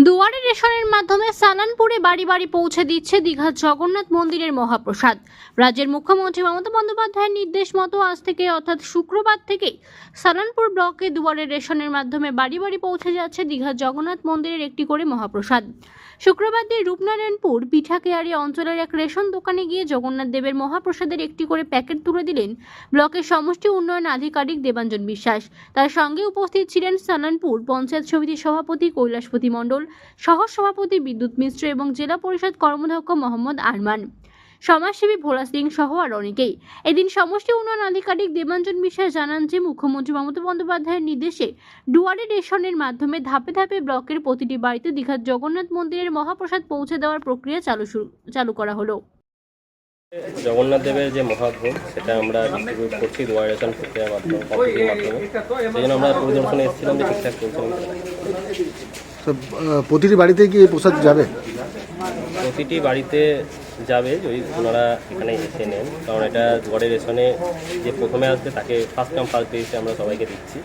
দুয়ারে রেশনের মাধ্যমে সালানপুরে বাড়ি বাড়ি পৌঁছে দিচ্ছে দীঘার জগন্নাথ মন্দিরের মহাপ্রসাদ। রাজ্যের মুখ্যমন্ত্রী মমতা বন্দ্যোপাধ্যায়ের নির্দেশ মতো আজ থেকে অর্থাৎ শুক্রবার থেকে সালানপুর ব্লকে দুয়ারে রেশনের মাধ্যমে বাড়ি বাড়ি পৌঁছে যাচ্ছে দীঘার জগন্নাথ মন্দিরের একটি করে মহাপ্রসাদ। শুক্রবার দিন রূপনারায়ণপুর পিঠাকেয়ারি অঞ্চলের এক রেশন দোকানে গিয়ে জগন্নাথ দেবের মহাপ্রসাদের একটি করে প্যাকেট তুলে দিলেন ব্লকের সমষ্টি উন্নয়ন আধিকারিক দেবাঞ্জন বিশ্বাস। তার সঙ্গে উপস্থিত ছিলেন সালানপুর পঞ্চায়েত সমিতির সভাপতি কৈলাসপতি মণ্ডল, সহ সভাপতি বিদ্যুৎ মিশ্র এবং জেলা পরিষদ কর্মাধ্যক্ষ মোহাম্মদ আরমান, সমাজসেবী ভোলা সিং সহ আর অনেকেই। এদিন সমষ্টি উন্নয়ন আধিকারিক দেবাঞ্জন বিশ্বাস জানান যে মুখ্যমন্ত্রী মমতা বন্দ্যোপাধ্যায়ের নির্দেশে দুয়ারে রেশনের মাধ্যমে ধাপে ধাপে ব্লকের প্রতিটি বাড়িতে দীঘার জগন্নাথ মন্দিরের মহাপ্রসাদ পৌঁছে দেওয়ার প্রক্রিয়া চালু করা হলো। জগন্নাথ দেবের যে মহাভোগ সেটা আমরা ডিস্ট্রিবিউট করছি দুয়ারে রেশন প্রক্রিয়ার মাধ্যমে, কমিটির মাধ্যমে। সেই জন্য আমরা পরিদর্শনে এসেছিলাম যে ঠিকঠাক চলছে। প্রতিটি বাড়িতে কি এই প্রসাদ যাবে? প্রতিটি বাড়িতে যাবে যদি ওনারা এখানে এসে নেন, কারণ এটা দুয়ারে রেশনে যে প্রথমে আসবে তাকে ফার্স্ট কাম ফার্স্ট বেসিসে আমরা সবাইকে দিচ্ছি।